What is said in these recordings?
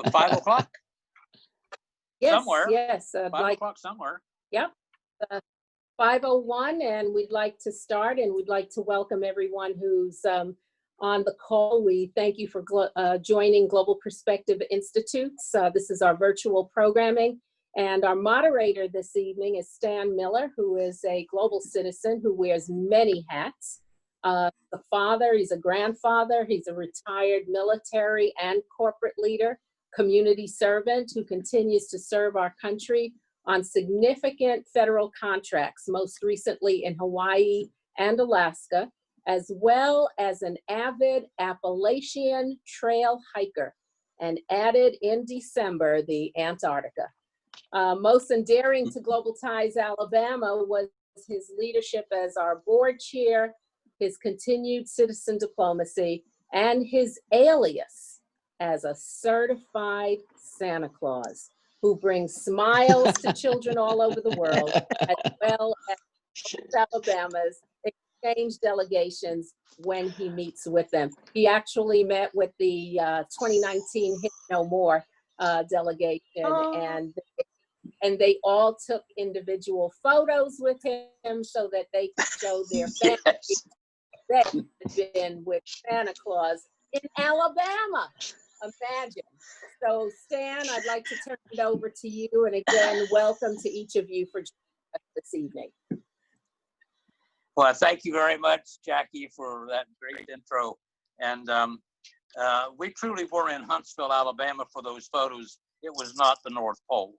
5 o'clock? Yes, somewhere. yes. 5 o'clock somewhere. Yep. 5:01, and we'd like to start, and we'd like to welcome everyone who's on the call. We thank you for joining Global Perspective Institutes. This is our virtual programming, and our moderator this evening is Stan Miller, who is a global citizen who wears many hats. The father, he's a grandfather, he's a retired military and corporate leader, community servant who continues to serve our country on significant federal contracts, most recently in Hawaii and Alaska, as well as an avid Appalachian Trail hiker, and added in December the Antarctica. Most endearing to Global Ties Alabama was his leadership as our board chair, his continued citizen diplomacy, and his alias as a certified Santa Claus who brings smiles to children all over the world, as well as Alabama's exchange delegations when he meets with them. He actually met with the 2019 Hit No More delegation, and they all took individual photos with him so that they could show their family they had been with Santa Claus in Alabama. Imagine. So Stan, I'd like to turn it over to you. And again, welcome to each of you for joining us this evening. Well, thank you very much, Jackie, for that great intro. And we truly were in Huntsville, Alabama for those photos. It was not the North Pole.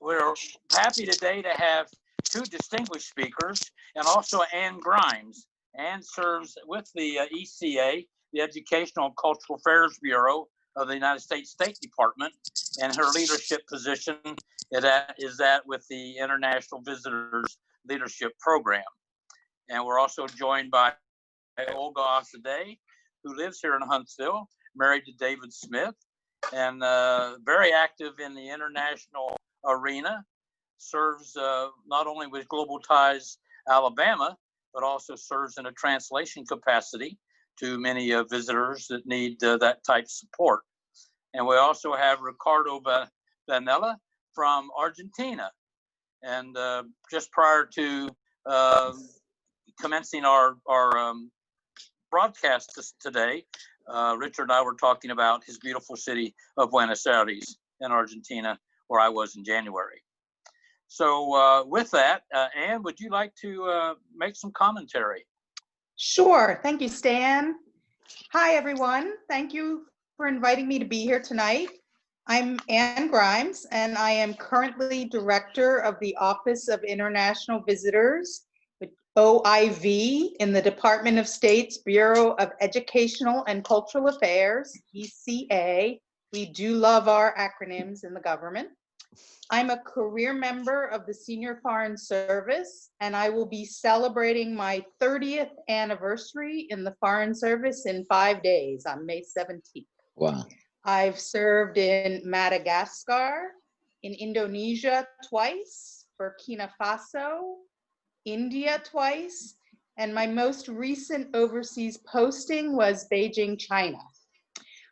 We're happy today to have two distinguished speakers, and also Ann Grimes. Ann serves with the ECA, the Educational and Cultural Affairs Bureau of the United States State Department, and her leadership position is that with the International Visitors Leadership Program. And we're also joined by Olga Osadeh, who lives here in Huntsville, married to David Smith, and very active in the international arena, serves not only with Global Ties Alabama, but also serves in a translation capacity to many visitors that need that type of support. And we also have Ricardo Vanella from Argentina. And just prior to commencing our broadcast today, Richard and I were talking about his beautiful city of Buenos Aires in Argentina, where I was in January. So with that, Ann, would you like to make some commentary? Sure. Thank you, Stan. Hi, everyone. Thank you for inviting me to be here tonight. I'm Ann Grimes, and I am currently Director of the Office of International Visitors with OIV in the Department of State's Bureau of Educational and Cultural Affairs, ECA. We do love our acronyms in the government. I'm a career member of the Senior Foreign Service, and I will be celebrating my 30th anniversary in the Foreign Service in 5 days on May 17th. Wow. I've served in Madagascar, in Indonesia twice, Burkina Faso, India twice, and my most recent overseas posting was Beijing, China.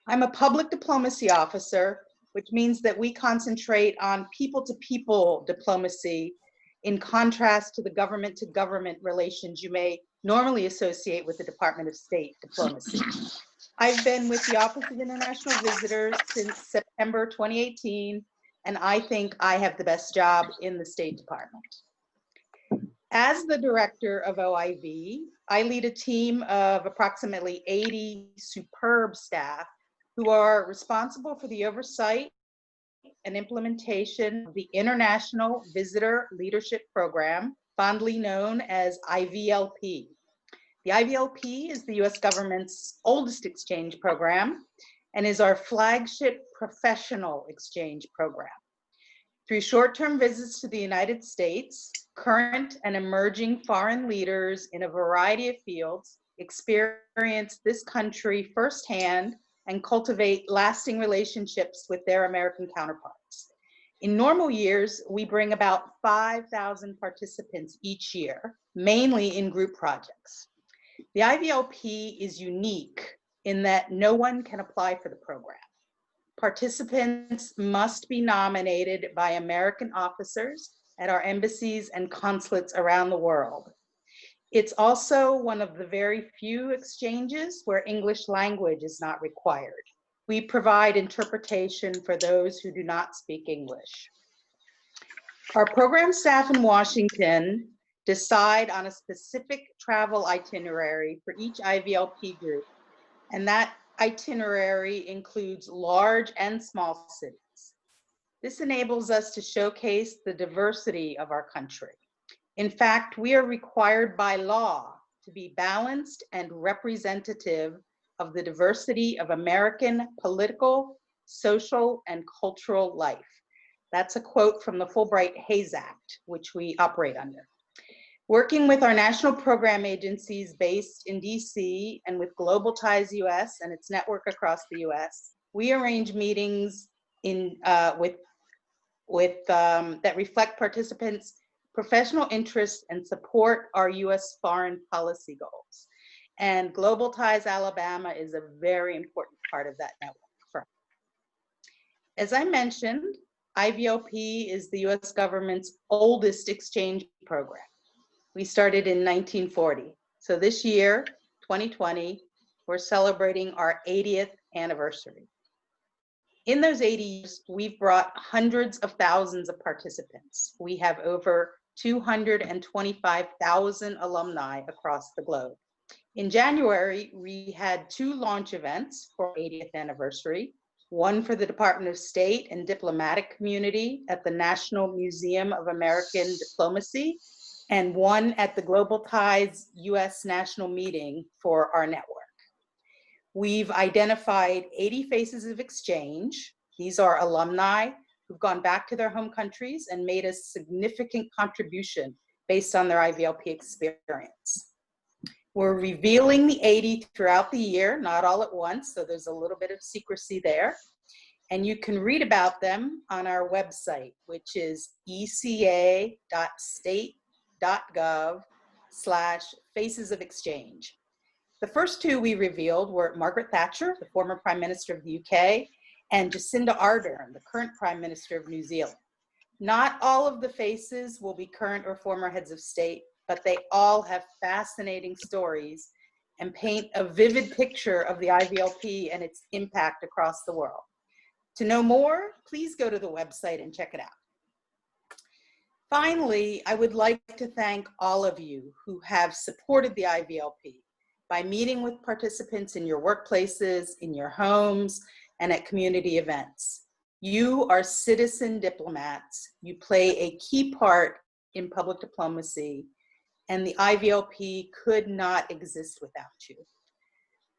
I'm a public diplomacy officer, which means that we concentrate on people-to-people diplomacy in contrast to the government-to-government relations you may normally associate with the Department of State diplomacy. I've been with the Office of International Visitors since September 2018, and I think I have the best job in the State Department. As the director of OIV, I lead a team of approximately 80 superb staff who are responsible for the oversight and implementation of the International Visitor Leadership Program, fondly known as IVLP. The IVLP is the US government's oldest exchange program and is our flagship professional exchange program. Through short-term visits to the United States, current and emerging foreign leaders in a variety of fields experience this country firsthand and cultivate lasting relationships with their American counterparts. In normal years, we bring about 5,000 participants each year, mainly in group projects. The IVLP is unique in that no one can apply for the program. Participants must be nominated by American officers at our embassies and consulates around the world. It's also one of the very few exchanges where English language is not required. We provide interpretation for those who do not speak English. Our program staff in Washington decide on a specific travel itinerary for each IVLP group, and that itinerary includes large and small cities. This enables us to showcase the diversity of our country. In fact, we are required by law to be balanced and representative of the diversity of American political, social, and cultural life. That's a quote from the Fulbright-Hays Act, which we operate under. Working with our national program agencies based in DC and with Global Ties US and its network across the US, we arrange meetings that reflect participants' professional interests and support our US foreign policy goals. And Global Ties Alabama is a very important part of that network for us. As I mentioned, IVLP is the US government's oldest exchange program. We started in 1940. So this year, 2020, we're celebrating our 80th anniversary. In those 80 years, we've brought hundreds of thousands of participants. We have over 225,000 alumni across the globe. In January, we had 2 launch events for 80th anniversary, one for the Department of State and diplomatic community at the National Museum of American Diplomacy, and one at the Global Ties US National Meeting for our network. We've identified 80 faces of exchange. These are alumni who've gone back to their home countries and made a significant contribution based on their IVLP experience. We're revealing the 80 throughout the year, not all at once, so there's a little bit of secrecy there. And you can read about them on our website, which is eca.state.gov/faces of exchange. The first 2 we revealed were Margaret Thatcher, the former Prime Minister of the UK, and Jacinda Ardern, the current Prime Minister of New Zealand. Not all of the faces will be current or former heads of state, but they all have fascinating stories and paint a vivid picture of the IVLP and its impact across the world. To know more, please go to the website and check it out. Finally, I would like to thank all of you who have supported the IVLP by meeting with participants in your workplaces, in your homes, and at community events. You are citizen diplomats. You play a key part in public diplomacy, and the IVLP could not exist without you.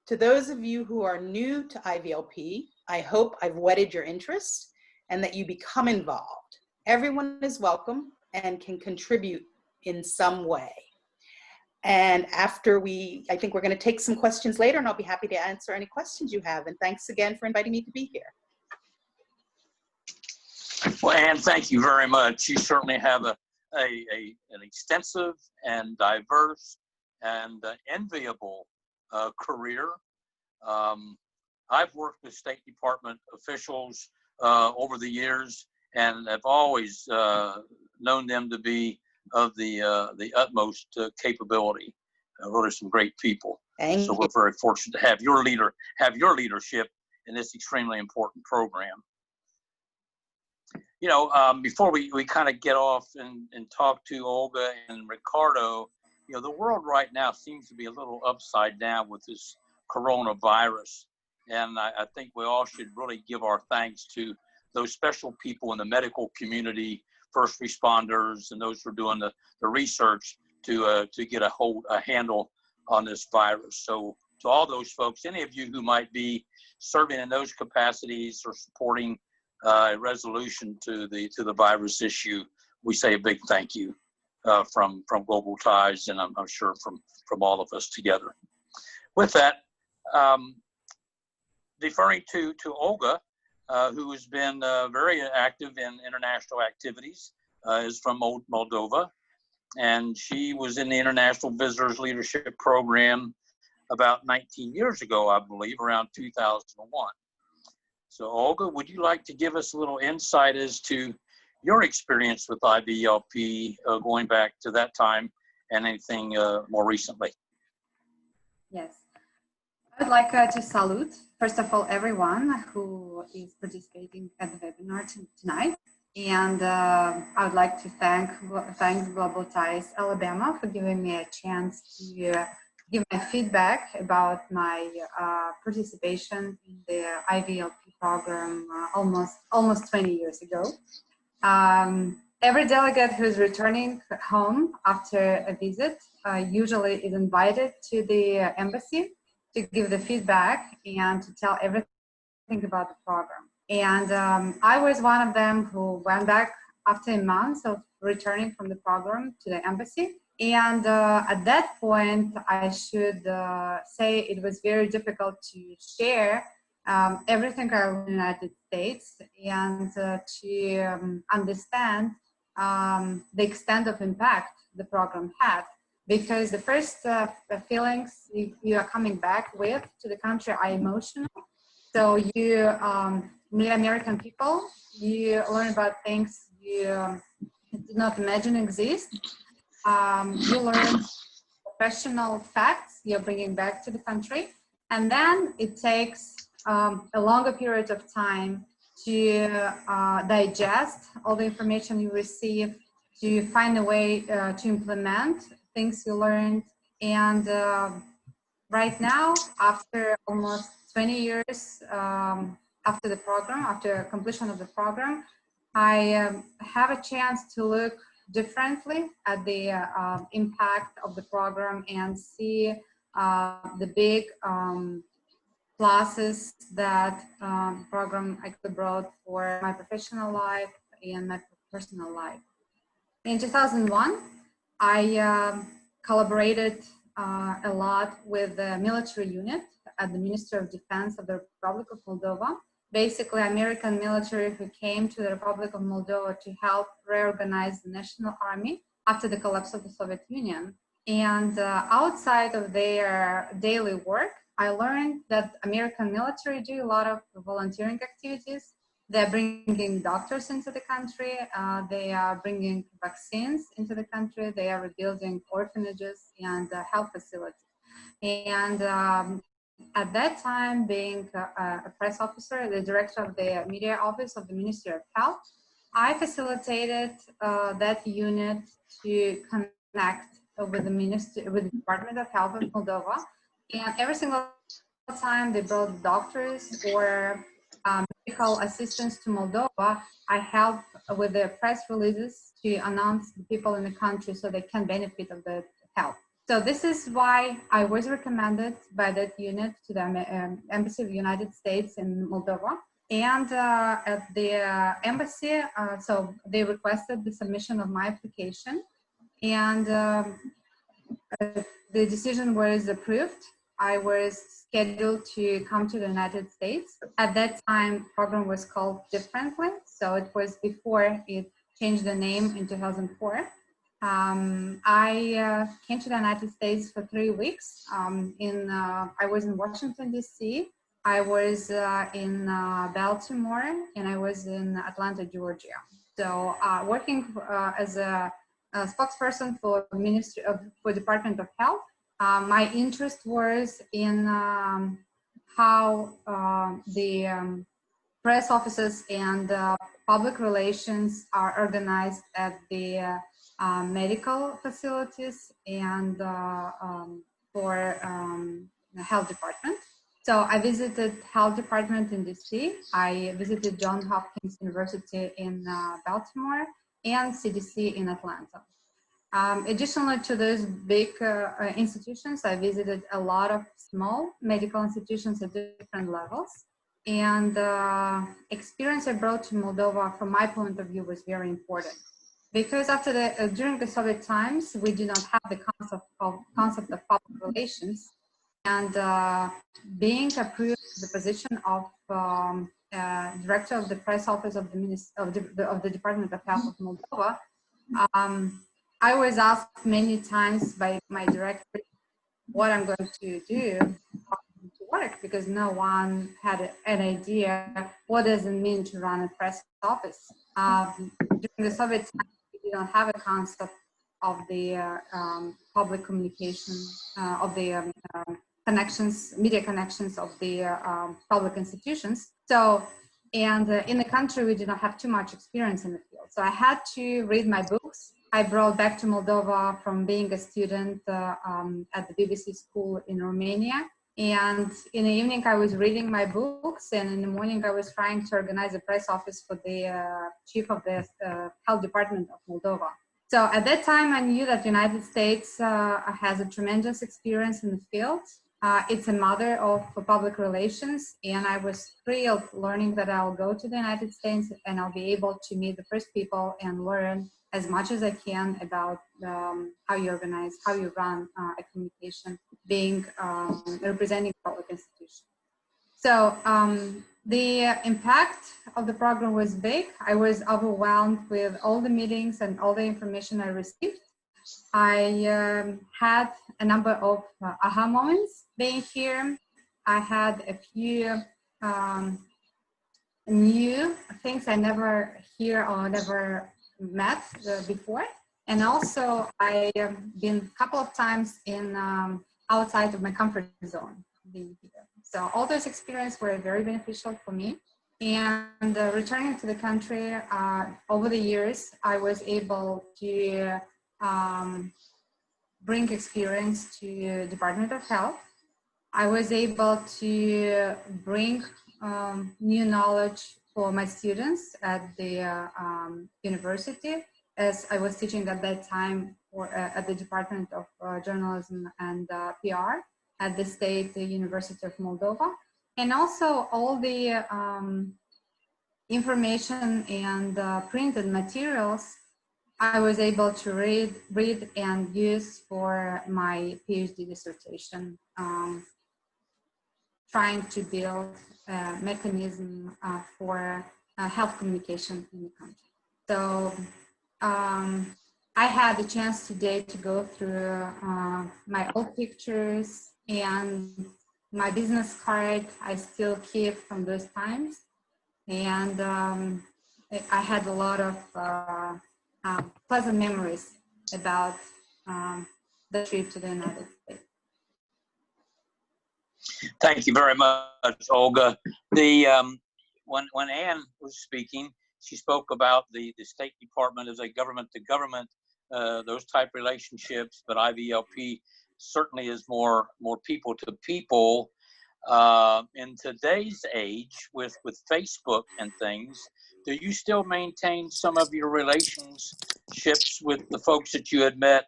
To those of you who are new to IVLP, I hope I've whetted your interest and that you become involved. Everyone is welcome and can contribute in some way. And after I think we're going to take some questions later, and I'll be happy to answer any questions you have. And thanks again for inviting me to be here. Well, Anne, thank you very much. You certainly have an extensive and diverse and enviable career. I've worked with State Department officials over the years, and have always known them to be of the utmost capability. Really some great people. So we're very fortunate to have your leadership in this extremely important program. You know, before we kind of get off and talk to Olga and Ricardo, you know, the world right now seems to be a little upside down with this coronavirus. And I think we all should really give our thanks to those special people in the medical community, first responders, and those who are doing the research to get a handle on this virus. So to all those folks, any of you who might be serving in those capacities or supporting a resolution to the virus issue, we say a big thank you from Global Ties, and I'm sure from all of us together. With that, deferring to Olga, who has been very active in international activities, is from Moldova, and she was in the International Visitors Leadership Program about 19 years ago, I believe, around 2001. So Olga, would you like to give us a little insight as to your experience with IVLP going back to that time and anything more recently? Yes, I would like to salute, first of all, everyone who is participating at the webinar tonight. And I would like to thank Global Ties Alabama for giving me a chance to give my feedback about my participation in the IVLP program almost 20 years ago. Every delegate who's returning home after a visit usually is invited to the embassy to give the feedback and to tell everything about the program. And I was one of them who went back after a month of returning from the program to the embassy. And at that point, I should say it was very difficult to share everything I learned in the United States and to understand the extent of impact the program had. Because the first feelings you are coming back with to the country are emotional. So you meet American people, you learn about things you did not imagine exist. You learn professional facts you're bringing back to the country. And then it takes a longer period of time to digest all the information you receive, to find a way to implement things you learned. And right now, after almost 20 years after the program, after completion of the program, I have a chance to look differently at the impact of the program and see the big pluses that program actually brought for my professional life and my personal life. In 2001, I collaborated a lot with the military unit at the Ministry of Defense of the Republic of Moldova. Basically, American military who came to the Republic of Moldova to help reorganize the national army after the collapse of the Soviet Union. And outside of their daily work, I learned that American military do a lot of volunteering activities. They're bringing doctors into the country. They are bringing vaccines into the country. They are rebuilding orphanages and health facilities. And at that time, being a press officer, the director of the media office of the Ministry of Health, I facilitated that unit to connect with the Department of Health of Moldova. And every single time they brought doctors or medical assistance to Moldova, I help with the press releases to announce the people in the country so they can benefit of the help. So this is why I was recommended by that unit to the Embassy of the United States in Moldova. And at the embassy, so they requested the submission of my application, and the decision was approved. I was scheduled to come to the United States. At that time, program was called differently. So it was before it changed the name in 2004. I came to the United States for 3 weeks. I was in Washington, D.C. I was in Baltimore, and I was in Atlanta, Georgia. So working as a spokesperson for Ministry for Department of Health, my interest was in how the press offices and public relations are organized at the medical facilities and for the health department. So I visited health department in DC. I visited Johns Hopkins University in Baltimore and CDC in Atlanta. Additionally to those big institutions, I visited a lot of small medical institutions at different levels. And experience I brought to Moldova, from my point of view, was very important. Because after during the Soviet times, we do not have the concept of public relations. And being approved the position of director of the press office of the Department of Health of Moldova, I was asked many times by my director what I'm going to do, work because no one had an idea what does it mean to run a press office. During the Soviet time, we didn't have a concept of the public communication, of the connections, media connections of the public institutions. So, and in the country, we did not have too much experience in the field. So I had to read my books. I brought back to Moldova from being a student at the BBC school in Romania. And in the evening, I was reading my books, and in the morning, I was trying to organize a press office for the chief of the health department of Moldova. So at that time, I knew that the United States has a tremendous experience in the field. It's a mother of public relations, and I was thrilled learning that I'll go to the United States and I'll be able to meet the first people and learn as much as I can about how you organize, how you run a communication, being representing public institutions. So the impact of the program was big. I was overwhelmed with all the meetings and all the information I received. I had a number of aha moments being here. I had a few new things I never hear or never met before. And also I have been a couple of times in outside of my comfort zone being here. So all those experiences were very beneficial for me. And returning to the country, over the years, I was able to bring experience to Department of Health. I was able to bring new knowledge for my students at the university, as I was teaching at that time at the Department of Journalism and PR at the State University of Moldova. And also all the information and printed materials I was able to read and use for my PhD dissertation, trying to build a mechanism for health communication in the country. So I had the chance today to go through my old pictures and my business card I still keep from those times. And I had a lot of pleasant memories about the trip to the United States. Thank you very much, Olga. When Anne was speaking, she spoke about the State Department as a government-to-government, those type relationships, but IVLP certainly is more people-to-people. In today's age, with Facebook and things, do you still maintain some of your relationships with the folks that you had met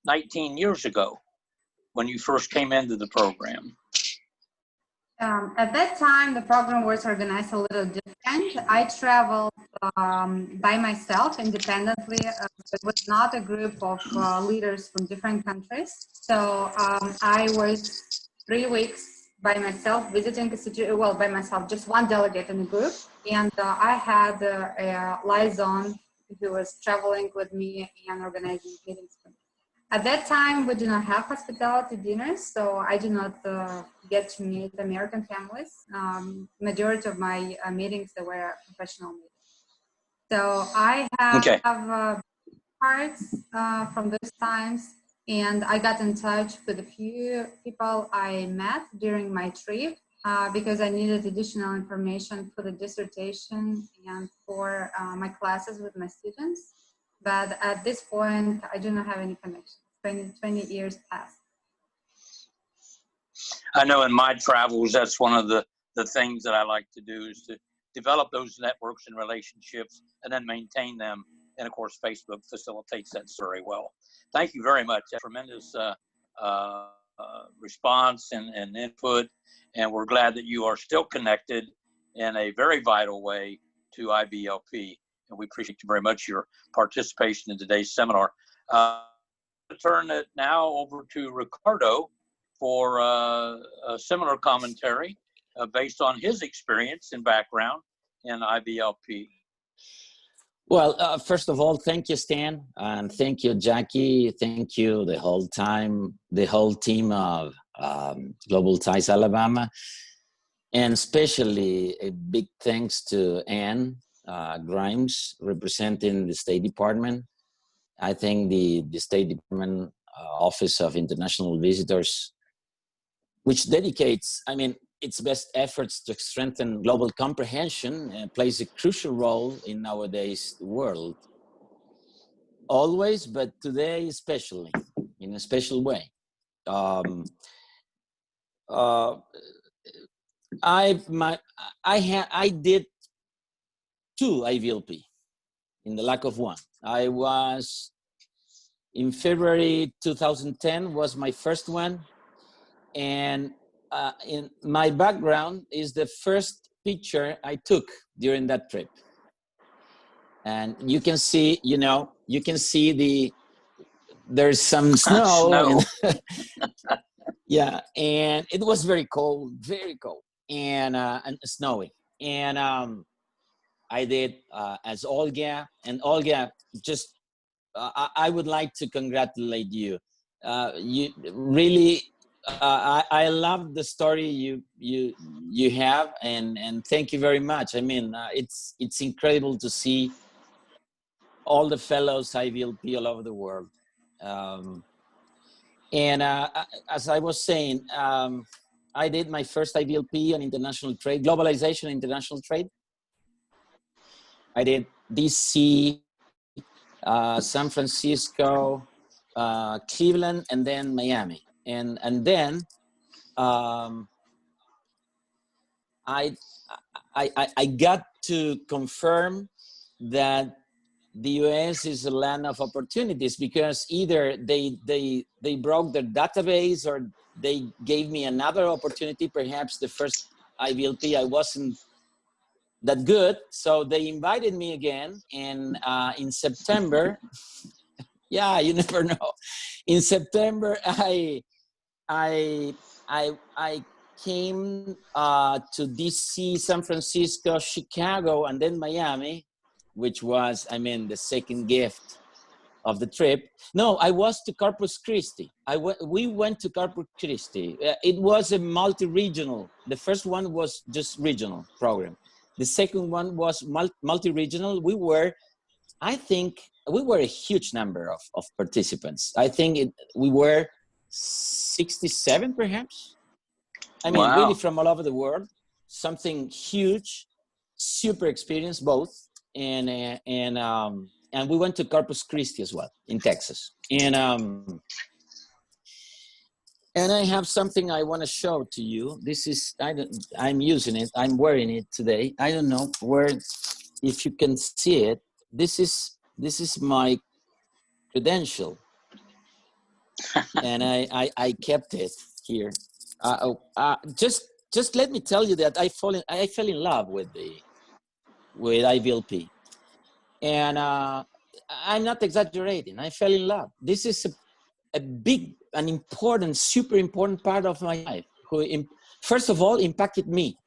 19 years ago when you first came into the program? At that time, the program was organized a little different. I traveled by myself independently. It was not a group of leaders from different countries. So I was 3 weeks by myself visiting a situation, well, by myself, just one delegate in the group. And I had a liaison who was traveling with me and organizing meetings for me. At that time, we did not have hospitality dinners, so I did not get to meet American families. Majority of my meetings, they were professional meetings. So I have cards from those times, and I got in touch with a few people I met during my trip because I needed additional information for the dissertation and for my classes with my students. But at this point, I do not have any connection. 20 years passed. I know in my travels, that's one of the things that I like to do is to develop those networks and relationships and then maintain them. And of course, Facebook facilitates that very well. Thank you very much. A tremendous response and input. And we're glad that you are still connected in a very vital way to IVLP. And we appreciate you very much, your participation in today's seminar. I'll turn it now over to Ricardo for a similar commentary based on his experience and background in IVLP. Well, first of all, thank you, Stan, and thank you, Jackie. Thank you the whole team of Global Ties Alabama, and especially a big thanks to Anne Grimes representing the State Department. I think the State Department Office of International Visitors, which dedicates, I mean, its best efforts to strengthen global comprehension, plays a crucial role in nowadays world. Always, but today especially, in a special way. I did 2 IVLP in the lack of one. I was in February 2010 was my first one, and in my background is the first picture I took during that trip. And you can see, you know, you can see there's some snow. Snow. And yeah, and it was very cold, and snowy. And I did as Olga, and Olga, just I would like to congratulate you. You really, I love the story you have, and thank you very much. I mean, it's incredible to see all the fellows IVLP all over the world. And as I was saying, I did my first IVLP on international trade, globalization, international trade. I did DC, San Francisco, Cleveland, and then Miami. And then I got to confirm that the US is a land of opportunities, because either they broke their database, or they gave me another opportunity. Perhaps the first IVLP I wasn't that good, so they invited me again. And in September, yeah, you never know. In September, I came to DC, San Francisco, Chicago, and then Miami, which was, I mean, the second gift of the trip. No, I was to Corpus Christi. We went to Corpus Christi. It was a multi-regional. The first one was just regional program. The second one was multi-regional. I think we were a huge number of participants. I think we were 67 perhaps. I mean, Wow. really from all over the world, something huge, super experienced both. And we went to Corpus Christi as well in Texas. And I have something I want to show to you. This is, I'm using it. I'm wearing it today. I don't know if you can see it. This is my credential. And I kept it here. Just let me tell you that I fell in love with IVLP. And I'm not exaggerating. I fell in love. This is a big, an important, super important part of my life, who first of all impacted me,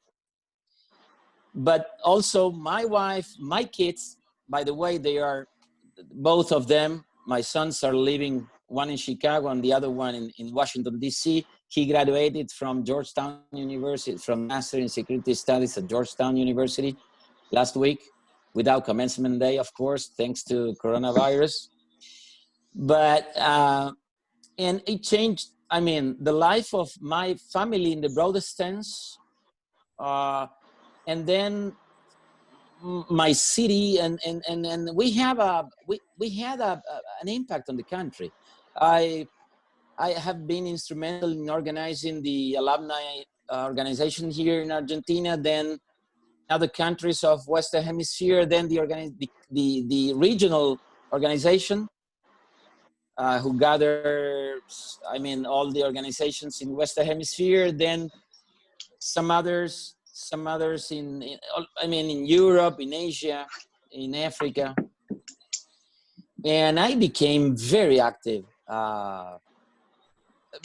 but also my wife, my kids. By the way, they are, both of them, my sons are living, one in Chicago and the other one in Washington, DC. He graduated from Georgetown University, from Master in Security Studies at Georgetown University last week, without commencement day, of course, thanks to coronavirus. But, and it changed, I mean, the life of my family in the broadest sense. And then my city, and we have we had an impact on the country. I have been instrumental in organizing the alumni organization here in Argentina, then other countries of Western Hemisphere, then the regional organization who gathers, I mean, all the organizations in Western Hemisphere, then some others in Europe, in Asia, in Africa. And I became very active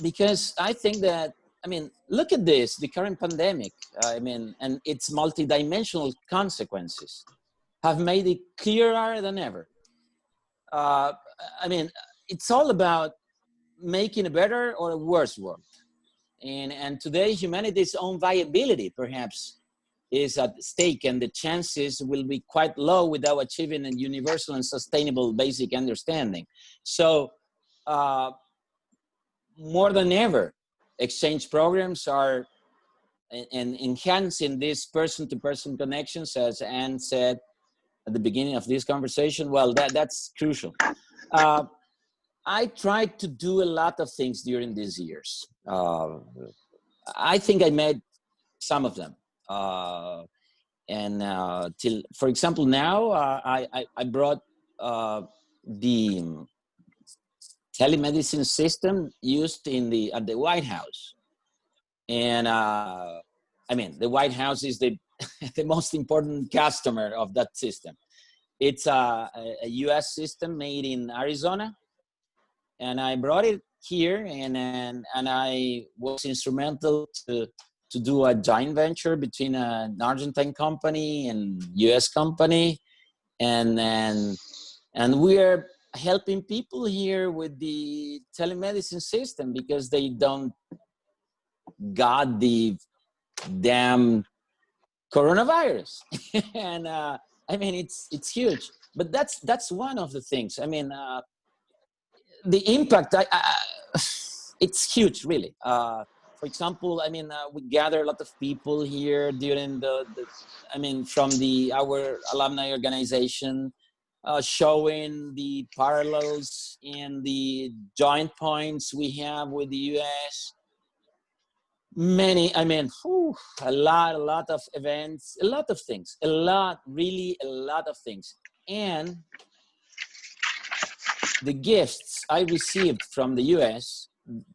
because I think that, I mean, look at this, the current pandemic, I mean, and its multidimensional consequences have made it clearer than ever. I mean, it's all about making a better or a worse world. And today humanity's own viability perhaps is at stake, and the chances will be quite low without achieving a universal and sustainable basic understanding. So more than ever, exchange programs are enhancing these person-to-person connections, as Anne said at the beginning of this conversation. Well, that's crucial. I tried to do a lot of things during these years. I think I made some of them. Till, for example, now I brought the telemedicine system used at the White House. And I mean, the White House is the most important customer of that system. It's a US system made in Arizona. And I brought it here, and I was instrumental to do a joint venture between an Argentine company and US company. And we are helping people here with the telemedicine system because they don't got the damn coronavirus. And I mean, it's huge, but that's one of the things. I mean, the impact, it's huge, really. For example, I mean, we gather a lot of people here during I mean, from our alumni organization, showing the parallels and the joint points we have with the US. Many, I mean, a lot of events, a lot of things, really a lot of things. And the gifts I received from the US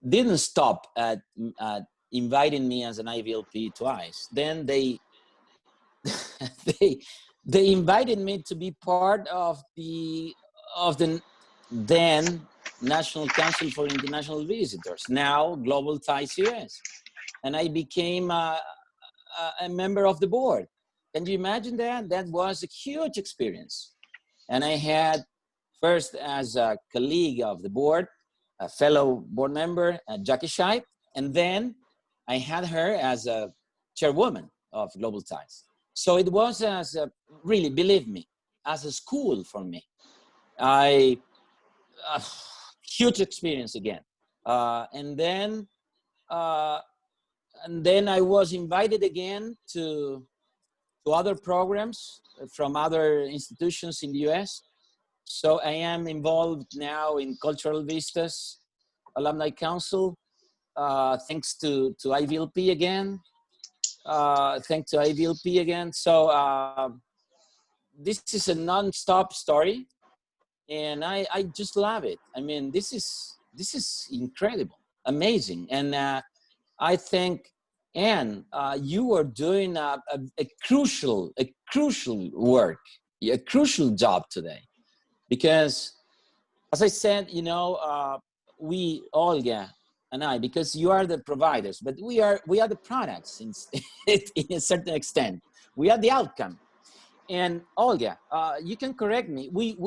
didn't stop at inviting me as an IVLP twice. Then they invited me to be part of the then National Council for International Visitors, now Global Ties US. And I became a member of the board. Can you imagine that? That was a huge experience. And I had first as a colleague of the board, a fellow board member, Jackie Scheib, and then I had her as a chairwoman of Global Ties. So it was really, believe me, as a school for me. Huge experience again. And then I was invited again to other programs from other institutions in the US. So I am involved now in Cultural Vistas Alumni Council, thanks to IVLP again. So this is a non-stop story, and I just love it. I mean, this is incredible, amazing. And I think, Anne, you are doing a crucial work, a crucial job today. Because, as I said, you know, we, Olga and I, because you are the providers, but we are the products in a certain extent. We are the outcome. And Olga, you can correct me. We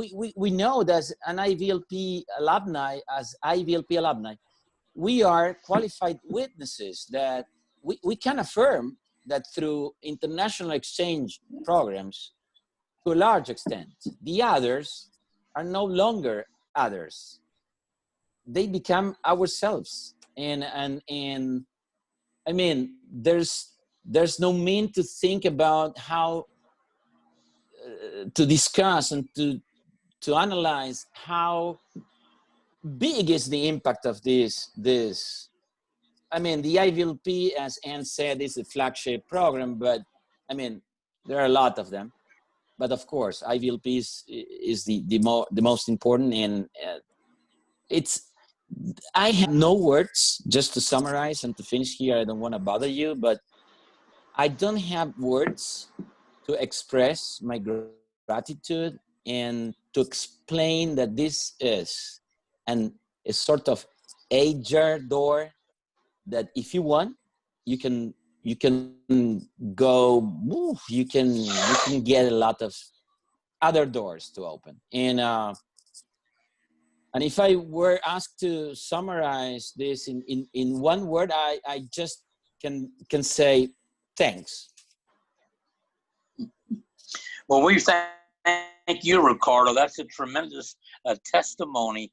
know that as IVLP alumni, we are qualified witnesses that we can affirm that through international exchange programs, to a large extent, the others are no longer others. They become ourselves. And I mean, there's no mean to think about how to discuss and to analyze how big is the impact of this. I mean, the IVLP, as Anne said, is a flagship program, but I mean, there are a lot of them. But of course, IVLP is the most important, and I have no words just to summarize and to finish here. I don't want to bother you, but I don't have words to express my gratitude and to explain that this is a sort of ajar door that if you want, you can go, you can get a lot of other doors to open. And And if I were asked to summarize this in one word, I just can say thanks. Well, we thank you, Ricardo. That's a tremendous testimony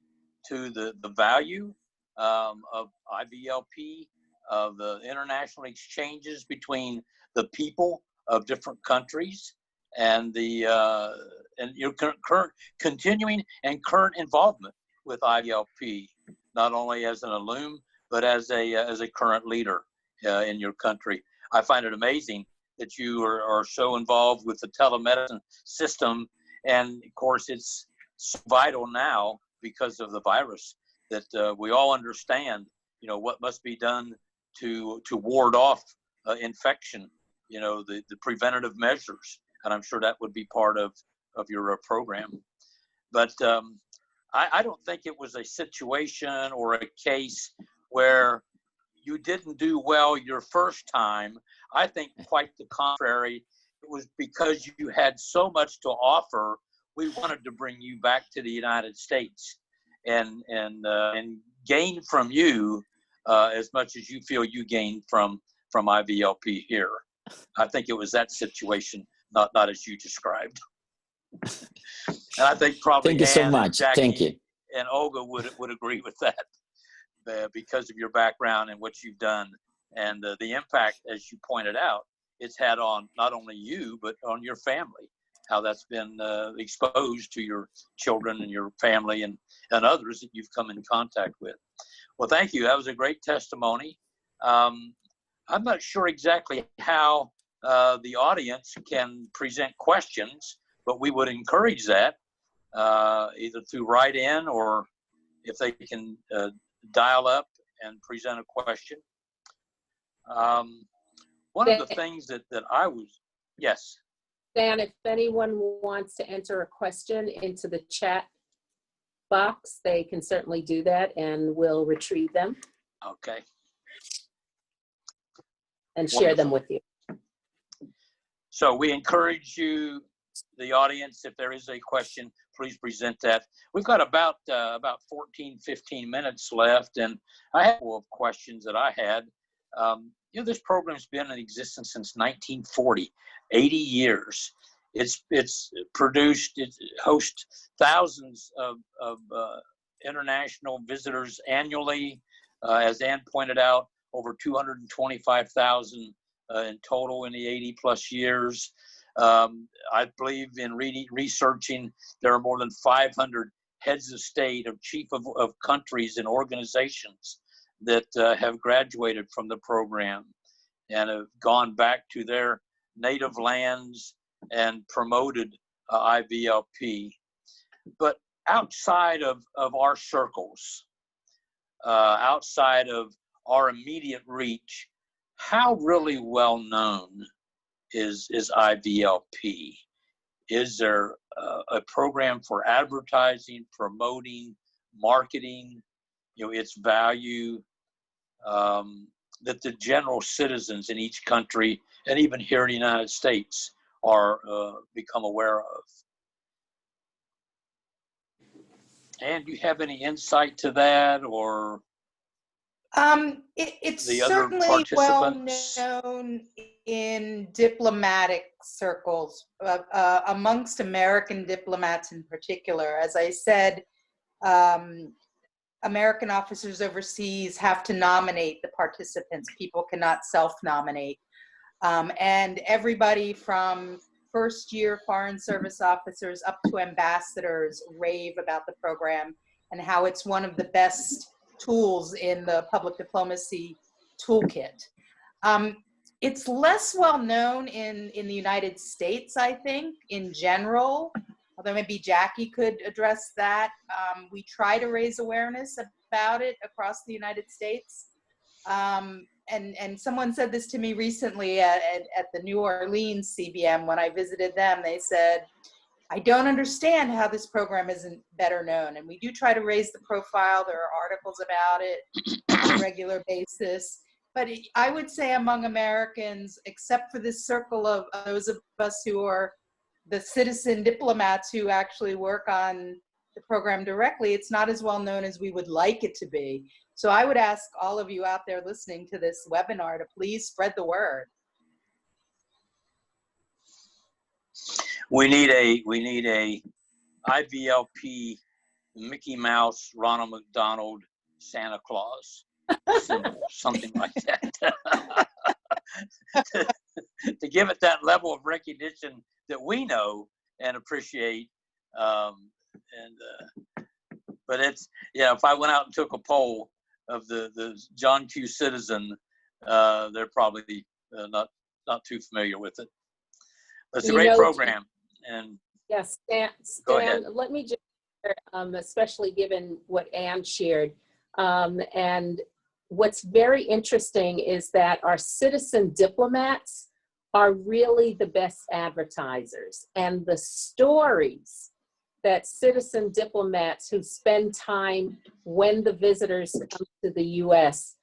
to the value of IVLP, of the international exchanges between the people of different countries, and your current continuing and current involvement with IVLP, not only as an alum but as a current leader in your country. I find it amazing that you are so involved with the telemedicine system, and of course it's so vital now because of the virus that we all understand, what must be done to ward off infection, the preventative measures, and I'm sure that would be part of your program. But I don't think it was a situation or a case where you didn't do well your first time. I think quite the contrary. It was because you had so much to offer. We wanted to bring you back to the United States and gain from you as much as you feel you gained from IVLP here. I think it was that situation, not as you described. And I think probably thank you so Ann much. And Jackie thank you. And Olga would agree with that because of your background and what you've done and the impact, as you pointed out, it's had on not only you but on your family. How that's been exposed to your children and your family and others that you've come in contact with. Well, thank you. That was a great testimony. I'm not sure exactly how the audience can present questions, but we would encourage that either through write-in or if they can dial up and present a question. One of the things that I was, yes. Dan, if anyone wants to enter a question into the chat box, they can certainly do that and we'll retrieve them. Okay. And share them with you. So we encourage you, the audience, if there is a question, please present that. We've got about 14, 15 minutes left, and I have a couple of questions that I had. This program's been in existence since 1940, 80 years. It's produced, it hosts thousands of international visitors annually. As Ann pointed out, over 225,000 in total in the 80 plus years. I believe in researching, there are more than 500 heads of state, of chief of countries and organizations that have graduated from the program and have gone back to their native lands and promoted IVLP. But outside of our circles, outside of our immediate reach, how really well known is IVLP? Is there a program for advertising, promoting, marketing, its value that the general citizens in each country and even here in the United States are become aware of? And do you have any insight to that, or it's the other certainly well participants? known in diplomatic circles, amongst American diplomats in particular. As I said, American officers overseas have to nominate the participants. People cannot self-nominate. And everybody from first-year Foreign Service officers up to ambassadors rave about the program and how it's one of the best tools in the public diplomacy toolkit. It's less well known in the United States, I think, in general, although maybe Jackie could address that. We try to raise awareness about it across the United States. And someone said this to me recently at the New Orleans CBM when I visited them. They said, I don't understand how this program isn't better known. And we do try to raise the profile. There are articles about it on a regular basis. But I would say among Americans, except for this circle of those of us who are the citizen diplomats who actually work on the program directly, it's not as well known as we would like it to be. So I would ask all of you out there listening to this webinar to please spread the word. We need a IVLP Mickey Mouse, Ronald McDonald, Santa Claus symbol, something like that. to give it that level of recognition that we know and appreciate. But it's, yeah, if I went out and took a poll of the John Q. Citizen, they're probably not too familiar with it. It's a great program. And yes, Stan, go ahead. let me just share, especially given what Ann shared. And what's very interesting is that our citizen diplomats are really the best advertisers, and the stories that citizen diplomats who spend time when the visitors come to the US,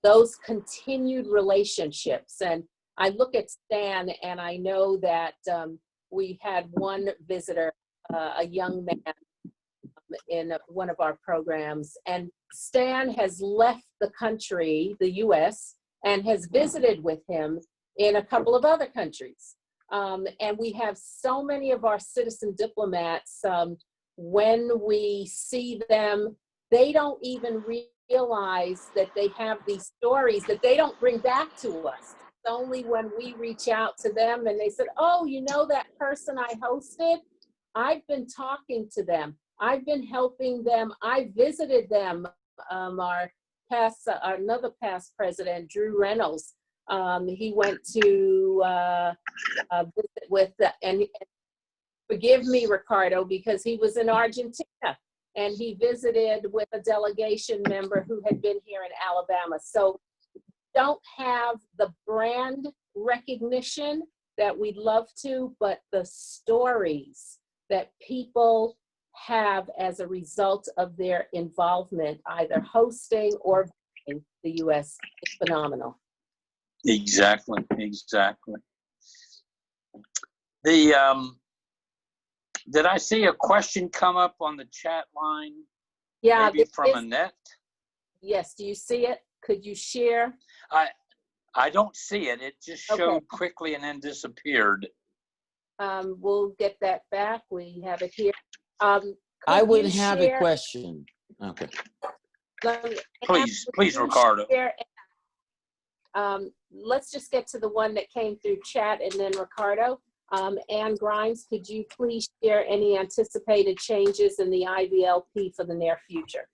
those continued relationships. And I look at Stan and I know that we had one visitor, a young man in one of our programs, and Stan has left the country, the US, and has visited with him in a couple of other countries. And we have so many of our citizen diplomats, when we see them, they don't even realize that they have these stories that they don't bring back to us. It's only when we reach out to them and they said, oh, you know that person I hosted? I've been talking to them. I've been helping them. I visited them. Our another past president, Drew Reynolds, he went to visit with, and forgive me, Ricardo, because he was in Argentina and he visited with a delegation member who had been here in Alabama. So don't have the brand recognition that we'd love to, but the stories that people have as a result of their involvement, either hosting or visiting the US, is phenomenal. Exactly. Did I see a question come up on the chat line? Yeah, maybe from Annette? Yes, do you see it? Could you share? I don't see it. It just showed quickly and then disappeared. We'll get that back. We have it here. I would have a question. Okay. Please, Ricardo. Let's just get to the one that came through chat and then Ricardo. Ann Grimes, could you please share any anticipated changes in the IVLP for the near future?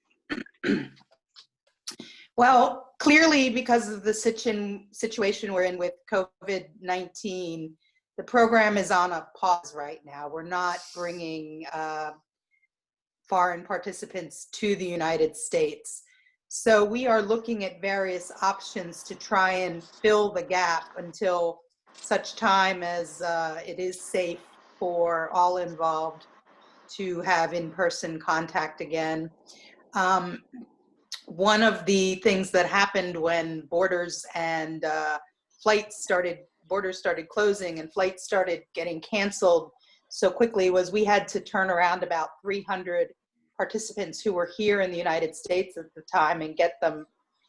Well, clearly because of the situation we're in with COVID-19, the program is on a pause right now. We're not bringing foreign participants to the United States. So we are looking at various options to try and fill the gap until such time as it is safe for all involved to have in-person contact again. One of the things that happened when borders and borders started closing and flights started getting canceled so quickly was we had to turn around about 300 participants who were here in the United States at the time and get them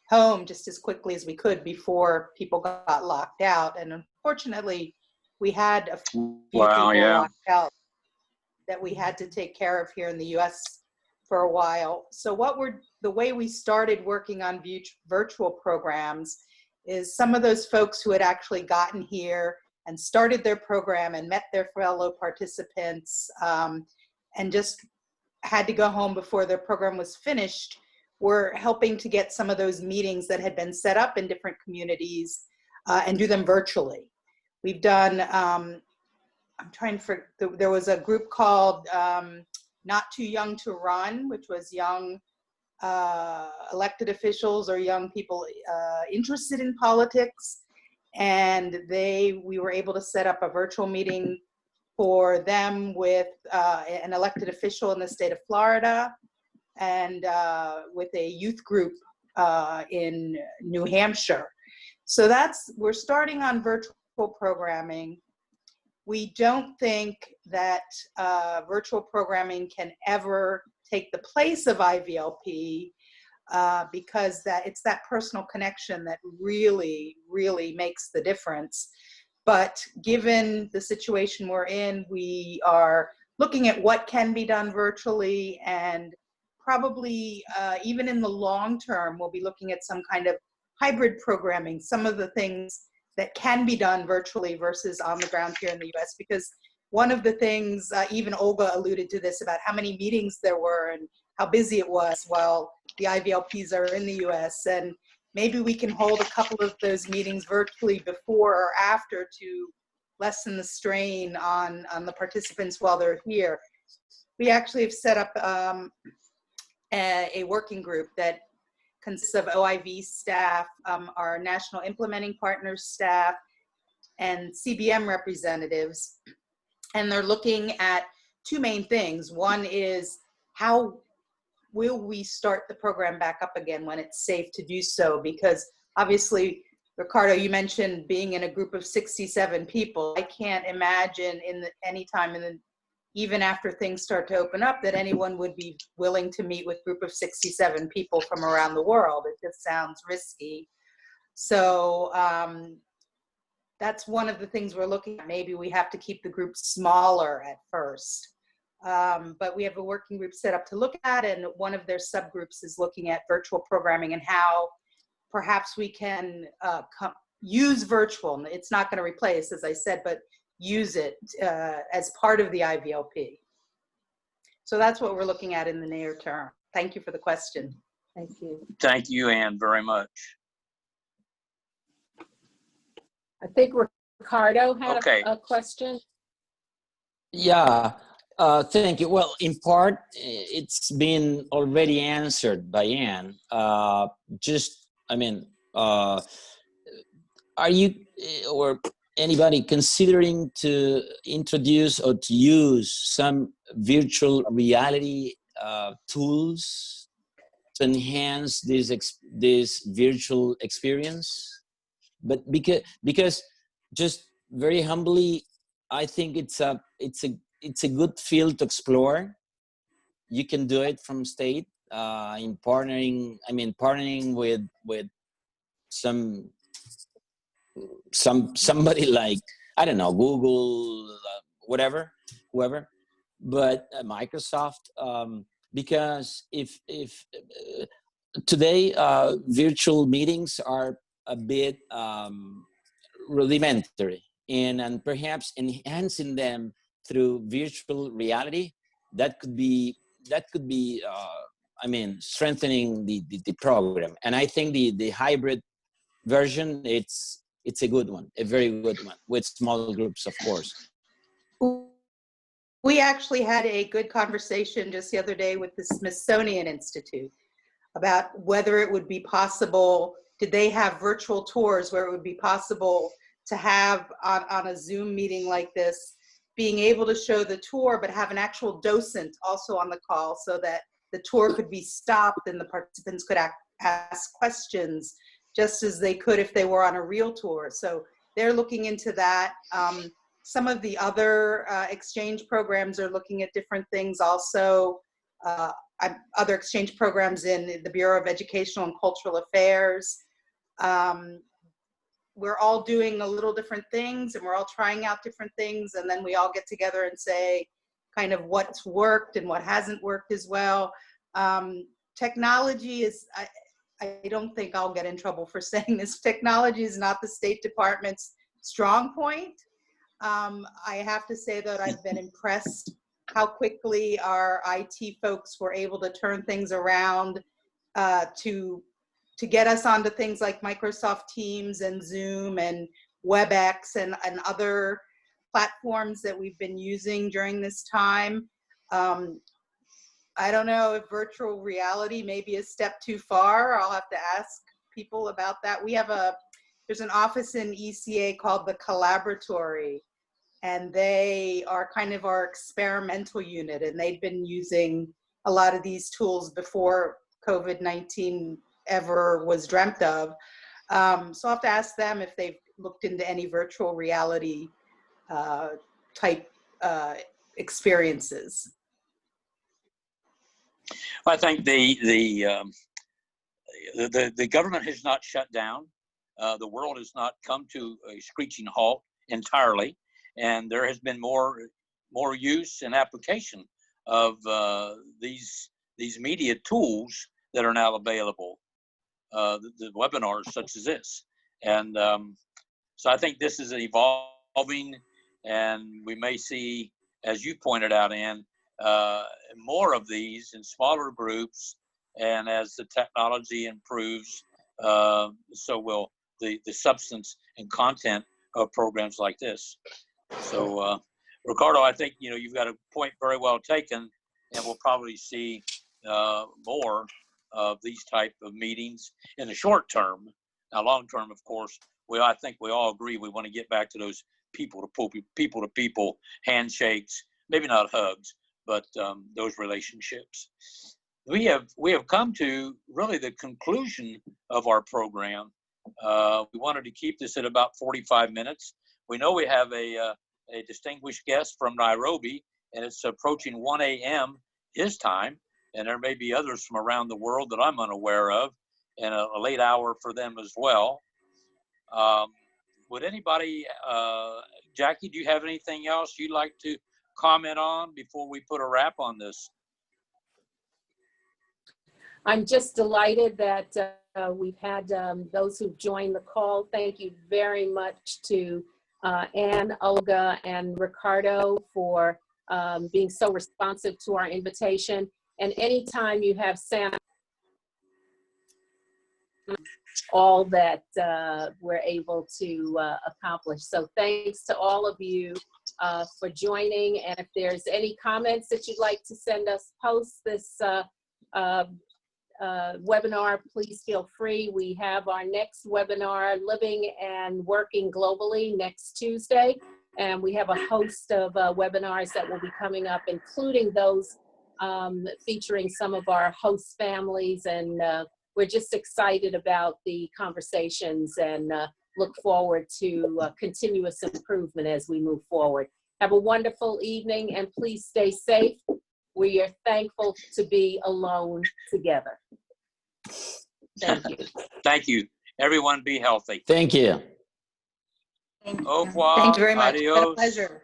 home just as quickly as we could before people got locked out. And unfortunately, we had a few people locked out that we had to take care of here in the US for a while. So the way we started working on virtual programs is some of those folks who had actually gotten here and started their program and met their fellow participants and just had to go home before their program was finished, were helping to get some of those meetings that had been set up in different communities and do them virtually. We've done, there was a group called Not Too Young to Run, which was young elected officials or young people interested in politics. And we were able to set up a virtual meeting for them with an elected official in the state of Florida and with a youth group in New Hampshire. So we're starting on virtual programming. We don't think that virtual programming can ever take the place of IVLP because it's that personal connection that really, really makes the difference. But given the situation we're in, we are looking at what can be done virtually, and probably even in the long term, we'll be looking at some kind of hybrid programming, some of the things that can be done virtually versus on the ground here in the US. Because one of the things, even Olga alluded to this, about how many meetings there were and how busy it was while the IVLPs are in the US. And maybe we can hold a couple of those meetings virtually before or after to lessen the strain on the participants while they're here. We actually have set up a working group that consists of OIV staff, our National Implementing Partners staff, and CBM representatives. And they're looking at two main things. One is, how will we start the program back up again when it's safe to do so? Because obviously, Ricardo, you mentioned being in a group of 67 people. I can't imagine even after things start to open up, that anyone would be willing to meet with a group of 67 people from around the world. It just sounds risky. So that's one of the things we're looking at. Maybe we have to keep the group smaller at first. But we have a working group set up to look at, and one of their subgroups is looking at virtual programming and how perhaps we can use virtual. It's not going to replace, as I said, but use it as part of the IVLP. So that's what we're looking at in the near term. Thank you for the question. Thank you. Thank you, Anne, very much. I think Ricardo had Okay. a question. Yeah, thank you. Well, in part, it's been already answered by Anne. Are you or anybody considering to introduce or to use some virtual reality tools to enhance this virtual experience? But because just very humbly, I think it's a good field to explore. You can do it from state in partnering with somebody like, I don't know, Google, whoever, but Microsoft, because if today virtual meetings are a bit rudimentary, and perhaps enhancing them through virtual reality, that could be strengthening the program. And I think the hybrid version, it's a good one, a very good one, with small groups, of course. We actually had a good conversation just the other day with the Smithsonian Institute about whether it would be possible, did they have virtual tours where it would be possible to have on a Zoom meeting like this, being able to show the tour, but have an actual docent also on the call so that the tour could be stopped and the participants could ask questions just as they could if they were on a real tour. So they're looking into that. Some of the other exchange programs are looking at different things also. Other exchange programs in the Bureau of Educational and Cultural Affairs. We're all doing a little different things, and we're all trying out different things, and then we all get together and say kind of what's worked and what hasn't worked as well. Technology is, I don't think I'll get in trouble for saying this, technology is not the State Department's strong point. I have to say that I've been impressed how quickly our IT folks were able to turn things around to get us onto things like Microsoft Teams and Zoom and WebEx and other platforms that we've been using during this time. I don't know if virtual reality may be a step too far. I'll have to ask people about that. There's an office in ECA called the Collaboratory, and they are kind of our experimental unit, and they've been using a lot of these tools before COVID-19 ever was dreamt of. So I'll have to ask them if they've looked into any virtual reality type experiences? I think the government has not shut down. The world has not come to a screeching halt entirely, and there has been more use and application of these media tools that are now available, the webinars such as this. And so I think this is evolving, and we may see, as you pointed out, Ann, more of these in smaller groups. And as the technology improves, so will the substance and content of programs like this. So, Ricardo, I think you've got a point very well taken, and we'll probably see more of these type of meetings in the short term. Now, long term, of course, I think we all agree we want to get back to those people to people handshakes, maybe not hugs, but those relationships. We have come to really the conclusion of our program. We wanted to keep this at about 45 minutes. We know we have a distinguished guest from Nairobi, and it's approaching 1 a.m. his time, and there may be others from around the world that I'm unaware of, and a late hour for them as well. Would anybody, Jackie, do you have anything else you'd like to comment on before we put a wrap on this? I'm just delighted that we've had those who've joined the call. Thank you very much to Ann, Olga, and Ricardo for being so responsive to our invitation. And anytime you have Sam, all that we're able to accomplish. So thanks to all of you for joining. And if there's any comments that you'd like to send us post this webinar, please feel free. We have our next webinar, Living and Working Globally, next Tuesday. And we have a host of webinars that will be coming up, including those featuring some of our host families. And we're just excited about the conversations and look forward to continuous improvement as we move forward. Have a wonderful evening, and please stay safe. We are thankful to be alone together. Thank you. Thank you. Everyone be healthy. Thank you. Thank you. Au revoir. Thank you very much. Adios. Pleasure.